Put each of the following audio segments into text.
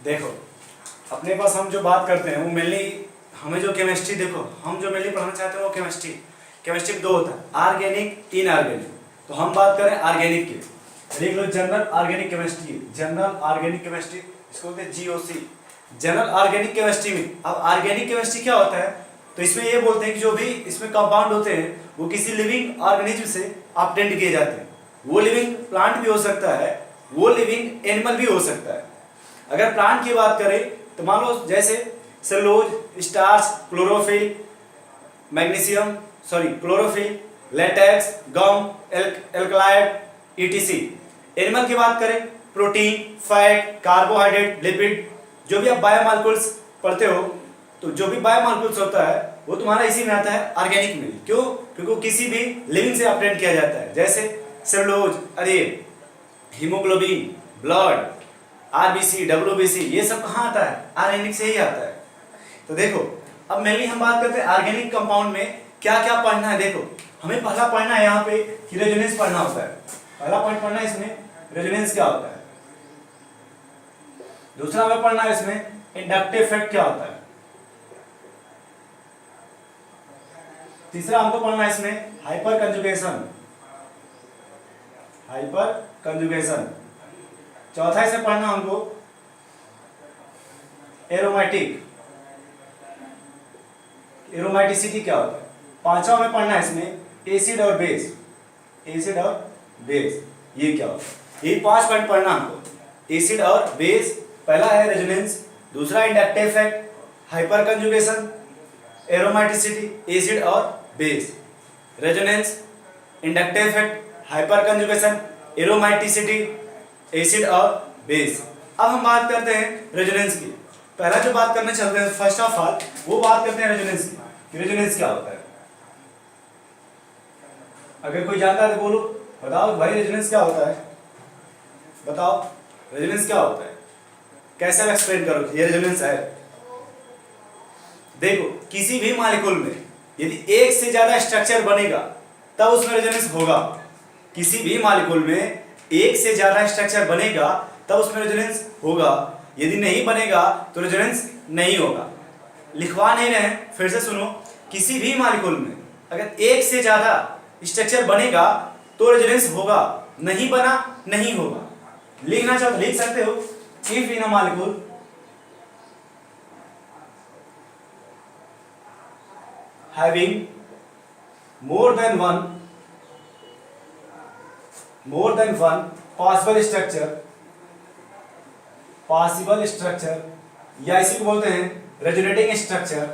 देखो अपने पास हम जो बात करते हैं वो मेनली हमें जो केमिस्ट्री, देखो हम जो मेनली पढ़ाना चाहते हैं वो केमिस्ट्री में दो होता है, ऑर्गेनिक इनऑर्गेनिक। तो हम बात करें ऑर्गेनिक की, देख लो general organic chemistry, general organic chemistry इसको बोलते हैं जीओसी, जनरल ऑर्गेनिक केमिस्ट्री में। अब ऑर्गेनिक केमिस्ट्री क्या होता है, तो इसमें ये बोलते हैं कि जो भी इसमें कंपाउंड होते हैं वो किसी लिविंग ऑर्गेनिज्म से ऑब्टेंड किए जाते हैं। वो लिविंग प्लांट भी हो सकता है, वो लिविंग एनिमल भी हो सकता है। अगर प्लांट की बात करें तो मान लो जैसे cellulose, starch, chlorophyll, chlorophyll, latex, gum, alkaloid, ETC. Animal की बात करें प्रोटीन, फैट, कार्बोहाइड्रेट, लिपिड, जो भी आप बायोमॉलिक्यूल्स पढ़ते हो तो जो भी बायोमॉलिक्यूल्स होता है वो तुम्हारा इसी में आता है ऑर्गेनिक में। क्यों? क्योंकि वो किसी भी लिविंग से ऑब्टेन किया जाता है। जैसे सेलुलोज, अरे हीमोग्लोबिन, ब्लड, आरबीसी, डब्ल्यूबीसी, ये सब कहाँ आता है? ऑर्गेनिक से ही आता है। तो देखो अब मेनली हम बात करते हैं ऑर्गेनिक कंपाउंड में क्या क्या पढ़ना है। देखो हमें पहला पढ़ना है यहाँ पे कि रेजोनेंस पढ़ना होता है। पहला पॉइंट पढ़ना है इसमें रेजोनेंस क्या होता है। दूसरा हमें पढ़ना है इसमें इंडक्टिव इफेक्ट क्या होता है। तीसरा हमको पढ़ना है इसमें हाइपर कंजुगेशन, हाइपर कंजुगेशन। चौथा इसे पढ़ना हमको एरोमेटिक, एरोमेटिसिटी क्या होता है। पांचवा में पढ़ना है इसमें एसिड और बेस, एसिड और बेस ये क्या होता है। ये 5 पॉइंट पढ़ना हमको। एसिड और बेस, पहला है रेजोनेंस, दूसरा inductive effect, hyperconjugation, aromaticity, acid और base, resonance, inductive effect, hyperconjugation, aromaticity, acid और बेस। अब हम बात करते हैं रेजोनेंस की। पहला जो बात करने चलते हैं फर्स्ट ऑफ ऑल वो बात करते हैं रेजोनेंस की। रेजोनेंस क्या होता है? अगर कोई जानता है तो बोलो, बताओ भाई रेजोनेंस क्या होता है, बताओ रेजोनेंस क्या होता है, कैसे आप एक्सप्लेन करो ये रेजोनेंस है। देखो किसी भी मॉलिक्यूल में यदि एक से ज्यादा स्ट्रक्चर बनेगा तब उसमें रेजोनेंस होगा। किसी भी मॉलिक्यूल में एक से ज्यादा स्ट्रक्चर बनेगा तब उसमें रेजोनेंस होगा, यदि नहीं बनेगा तो रेजोनेंस नहीं होगा। लिखवा नहीं रहे, फिर से सुनो, किसी भी मॉलिक्यूल में अगर एक से ज्यादा स्ट्रक्चर बनेगा तो रेजोनेंस होगा, नहीं बना नहीं होगा। लिखना चाहो तो लिख सकते हो, if in a molecule having more than one possible structure, या इसी को बोलते हैं रेजोनेटिंग स्ट्रक्चर,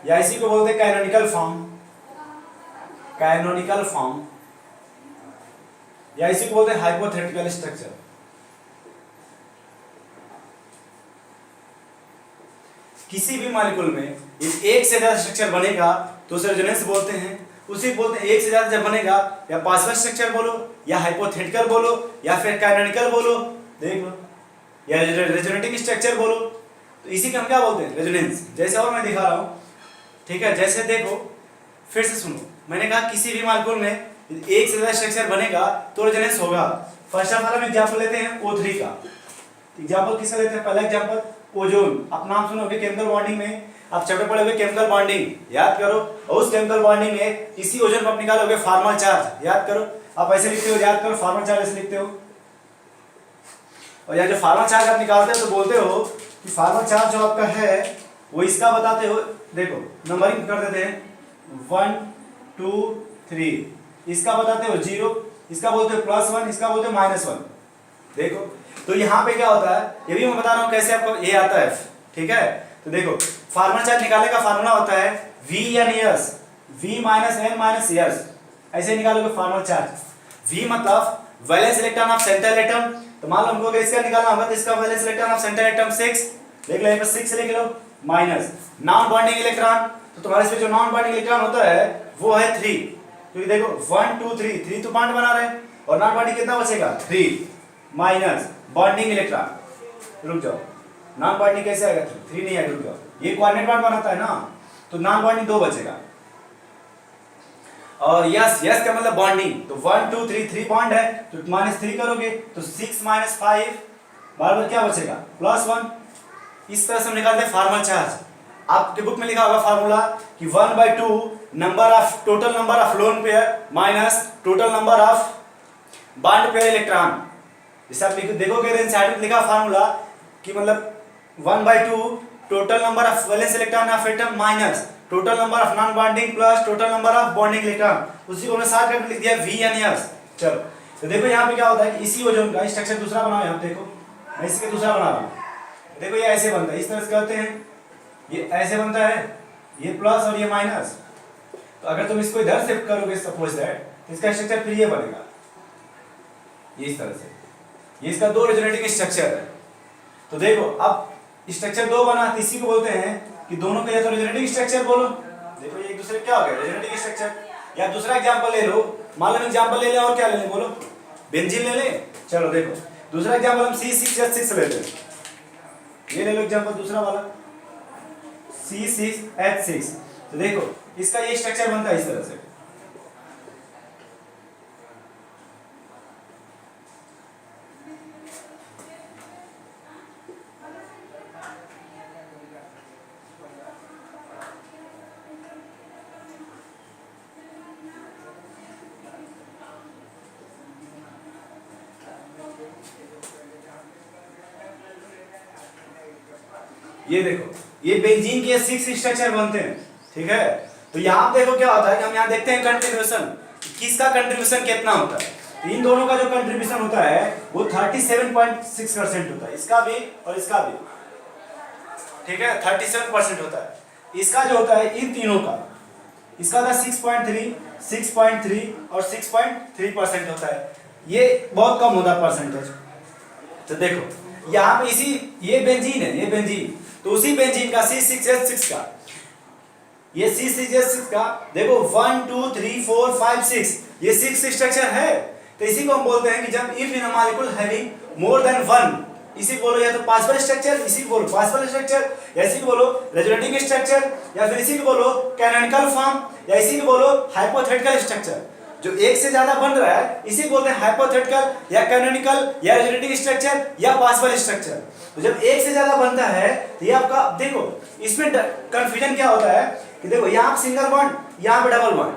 या इसी को बोलते हैं कैनोनिकल फॉर्म, या इसी को बोलते हैं हाइपोथेटिकल स्ट्रक्चर। किसी भी मॉलिक्यूल में यदि एक से ज्यादा स्ट्रक्चर बनेगा तो उसे रेजोनेंस बोलते हैं। उसी को बोलते हैं एक से ज्यादा जब बनेगा, या पॉसिबल स्ट्रक्चर बोलो, या हाइपोथेटिकल बोलो, या फिर कैनोनिकल बोलो, देख लो, या रेजोनेटिंग स्ट्रक्चर बोलो, तो इसी को हम क्या बोलते हैं? रेजोनेंस। जैसे और मैं दिखा रहा हूँ, ठीक है। जैसे देखो फिर से सुनो, मैंने कहा किसी भी मॉलिक्यूल में एक से ज्यादा स्ट्रक्चर बनेगा तो रेजोनेंस होगा। फर्स्ट ऑफ ऑल हम एग्जांपल लेते हैं O3 का। एग्जांपल किसका लेते हैं? पहला एग्जांपल ओजोन। आप नाम सुनोगे केमिकल बॉन्डिंग में, आप चैप्टर पढ़ोगे केमिकल बॉन्डिंग, याद करो। और उस केमिकल बॉन्डिंग में इसी ओजोन को आप निकालोगे फार्मल चार्ज, याद करो। आप ऐसे लिखते हो, याद करो, फार्मल चार्ज ऐसे लिखते हो। और यहाँ जो फार्मल चार्ज आप निकालते हो तो बोलते हो कि फार्मल चार्ज जो आपका है वो इसका बताते हो। देखो नंबरिंग कर देते हैं 1 2 3, इसका बताते हो 0, इसका बोलते हो +1, इसका बोलते हो -1। देखो तो यहाँ पे क्या होता है, ये भी मैं बता रहा हूँ कैसे आपको ये आता है, ठीक है। तो देखो फार्मल चार्ज निकालने का फार्मूला होता है V(N)S, V -N-S, ऐसे निकालोगे फार्मल चार्ज। V मतलब valence electron of central atom. तो मान लो हमको अगर इसका निकालना होगा तो इसका valence electron of central atom 6, देख लो यहाँ पे 6 लिख लो, माइनस नॉन बॉन्डिंग इलेक्ट्रॉन। तो तुम्हारे इसमें जो नॉन बॉन्डिंग इलेक्ट्रॉन होता है वो है 3, क्योंकि देखो 1 2 3 तो बॉन्ड बना रहे हैं, और नॉन बॉन्डिंग कितना बचेगा? 3 माइनस बॉन्डिंग इलेक्ट्रॉन। रुक जाओ, नॉन बॉन्डिंग कैसे आएगा? 3 नहीं आएगा, रुक जाओ, ये कोऑर्डिनेट बॉन्ड बनाता है ना, तो नॉन बॉन्डिंग 2 बचेगा। और यस यस का मतलब बॉन्डिंग, तो 1 2 3 3 बॉन्ड है तो -3 करोगे तो 6 - 5 बराबर क्या बचेगा +1। इस तरह से हम निकालते हैं फार्मल चार्ज। आपके बुक में लिखा होगा फार्मूला कि 1/2 number of total number of lone pair minus total number of bond pair electron. जैसे आप देखोगे एनसीईआरटी में लिखा फार्मूला कि मतलब 1/2 total number of valence electron of atom minus total number of non bonding plus total number of bonding electron, उसी को हमने साथ करके लिख दिया VNS। चलो तो देखो यहाँ पे क्या होता है कि इसी ओजोन का स्ट्रक्चर दूसरा बनाओ। यहाँ देखो मैं इसके दूसरा बना रहा हूँ। देखो ये ऐसे बनता है, इस तरह से करते हैं, ये ऐसे बनता है, ये प्लस और ये माइनस। तो अगर तुम इसको इधर शिफ्ट करोगे सपोज दैट तो इसका स्ट्रक्चर फिर ये बनेगा, ये इस तरह से। ये इसका 2 रेजोनेटिंग स्ट्रक्चर है। तो देखो अब स्ट्रक्चर 2 बना, तो इसी को बोलते हैं कि दोनों का या तो रेजोनेटिंग स्ट्रक्चर बोलो। देखो ये एक दूसरे क्या हो गया रेजोनेटिंग स्ट्रक्चर। या दूसरा एग्जांपल ले लो, मान लो एग्जांपल ले ले और क्या ले ले बोलो, बेंजीन ले ले। चलो देखो दूसरा एग्जांपल हम C6H6 ले लेते हैं। ये ले लो एग्जांपल दूसरा वाला C6H6। तो देखो इसका ये स्ट्रक्चर बनता है इस तरह से। ये देखो ये बेंजीन के 6 स्ट्रक्चर बनते हैं, ठीक है। तो यहाँ देखो क्या होता है कि हम यहाँ देखते हैं कंट्रीब्यूशन, किसका कंट्रीब्यूशन कितना होता है। तो इन दोनों का जो कंट्रीब्यूशन होता है वो 37.6% होता है, इसका भी और इसका भी, ठीक है 37% होता है। इसका जो होता है इन तीनों का, इसका था 6.3, 6.3 और 6.3% होता है। ये बहुत कम होता है परसेंटेज। तो देखो यहाँ पे इसी ये बेंजीन है, ये बेंजीन, तो उसी बेंजीन का C6H6 का, ये C6H6 का देखो 1 2 3 4 5 6 ये 6 स्ट्रक्चर है। तो इसी को हम बोलते हैं कि जब if in a molecule having more than 1, इसी को बोलो या तो पासवल स्ट्रक्चर, इसी को बोलो पासवल स्ट्रक्चर, या इसी को बोलो रेजोनेटिंग स्ट्रक्चर, या फिर इसी को बोलो कैनोनिकल फॉर्म, या इसी को बोलो हाइपोथेटिकल स्ट्रक्चर। जो एक से ज्यादा बन रहा है इसी को बोलते हैं हाइपोथेटिकल या कैनोनिकल या रेजोनेटिंग स्ट्रक्चर या पासवल स्ट्रक्चर। तो जब एक से ज्यादा बनता है तो ये आपका देखो इसमें कंफ्यूजन क्या होता है कि देखो यहाँ सिंगल बॉन्ड, यहाँ पे डबल बॉन्ड।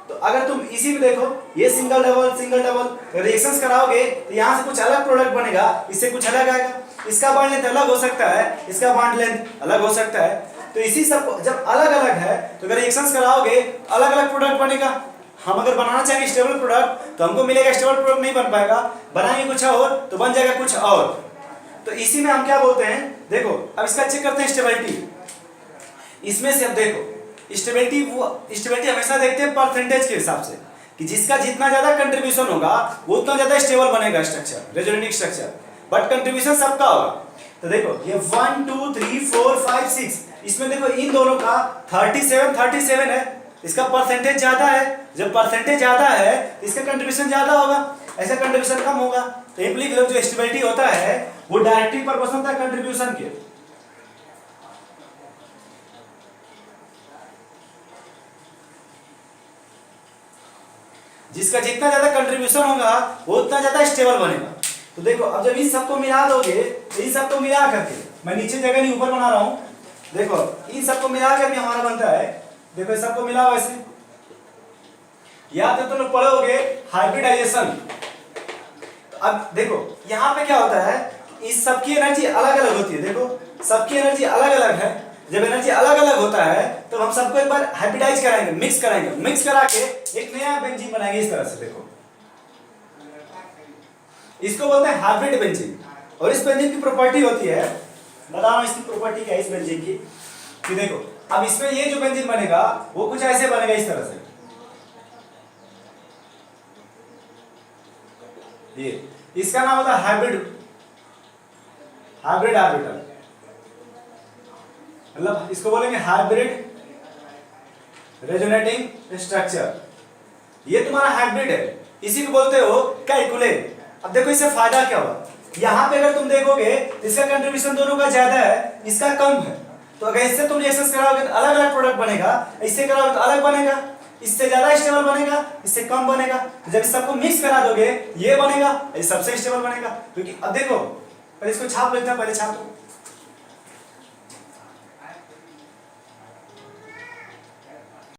तो अगर तुम इसी में देखो ये सिंगल डबल रिएक्शंस कराओगे तो यहाँ से कुछ अलग प्रोडक्ट बनेगा, इससे कुछ अलग आएगा। इसका बॉन्ड लेंथ अलग हो सकता है, इसका बॉन्ड लेंथ अलग हो सकता है। तो इसी सब जब अलग अलग है तो अगर रिएक्शंस कराओगे अलग अलग प्रोडक्ट बनेगा। हम अगर बनाना चाहेंगे स्टेबल प्रोडक्ट तो हमको मिलेगा स्टेबल प्रोडक्ट नहीं बन पाएगा, बनाएंगे कुछ और तो बन जाएगा कुछ और। तो इसी में हम क्या बोलते हैं, देखो अब इसका चेक करते हैं स्टेबिलिटी। इसमें से अब देखो स्टेबिलिटी हमेशा देखते हैं परसेंटेज के हिसाब से कि जिसका जितना ज्यादा कंट्रीब्यूशन होगा वो उतना ज्यादा स्टेबल बनेगा structure, resonating structure. But contribution सबका होगा। तो देखो ये 1 2 3 4 5 6 इसमें देखो इन दोनों का 37 है, इसका परसेंटेज ज्यादा है। जब परसेंटेज ज्यादा है तो इसका कंट्रीब्यूशन ज्यादा होगा, ऐसा कंट्रीब्यूशन कम होगा। तो इम्प्लीक जो स्टेबिलिटी होता है वो डायरेक्टली प्रोपोर्शनल होता है कंट्रीब्यूशन के। जिसका जितना ज्यादा कंट्रीब्यूशन होगा वो उतना ज्यादा स्टेबल बनेगा। तो देखो अब जब इन सबको मिला दोगे तो इन सबको मिला करके, मैं नीचे जगह नहीं ऊपर बना रहा हूं, देखो इन सबको मिला करके हमारा बनता है, देखो इस सबको मिला वैसे, या तो तुम लोग पढ़ोगे हाइब्रिडाइजेशन। अब देखो यहाँ पे क्या होता है, इस सबकी एनर्जी अलग अलग होती है। देखो सबकी एनर्जी अलग अलग है। जब एनर्जी अलग अलग होता है तो हम सबको एक बार हाइब्रिडाइज कराएंगे, मिक्स करा के एक नया बेंजीन बनाएंगे इस तरह से। देखो इसको बोलते हैं हाइब्रिड बेंजीन। और इस बेंजीन की प्रॉपर्टी होती है, बता रहा हूं इसकी प्रॉपर्टी क्या है इस बेंजीन की, कि देखो अब इसमें ये जो बेंजीन बनेगा वो कुछ ऐसे बनेगा इस तरह से। ये इसका नाम होता है हाइब्रिड ऑर्बिटल, मतलब इसको बोलेंगे हाइब्रिड रेजोनेटिंग स्ट्रक्चर। ये तुम्हारा हाइब्रिड है, इसी को बोलते हो कैलकुलेट। अब देखो इससे फायदा क्या हुआ, यहाँ पे अगर तुम देखोगे इसका कंट्रीब्यूशन दोनों का ज्यादा है, इसका कम है। तो अगर इससे तुम रिएक्शंस कराओगे तो अलग अलग प्रोडक्ट बनेगा, इससे कराओगे तो अलग बनेगा। इससे ज्यादा स्टेबल बनेगा, इससे कम बनेगा। तो जब इस सबको मिक्स करा दोगे ये बनेगा, ये सबसे स्टेबल बनेगा। क्योंकि अब देखो पहले इसको छाप लेते हैं, पहले छाप दो।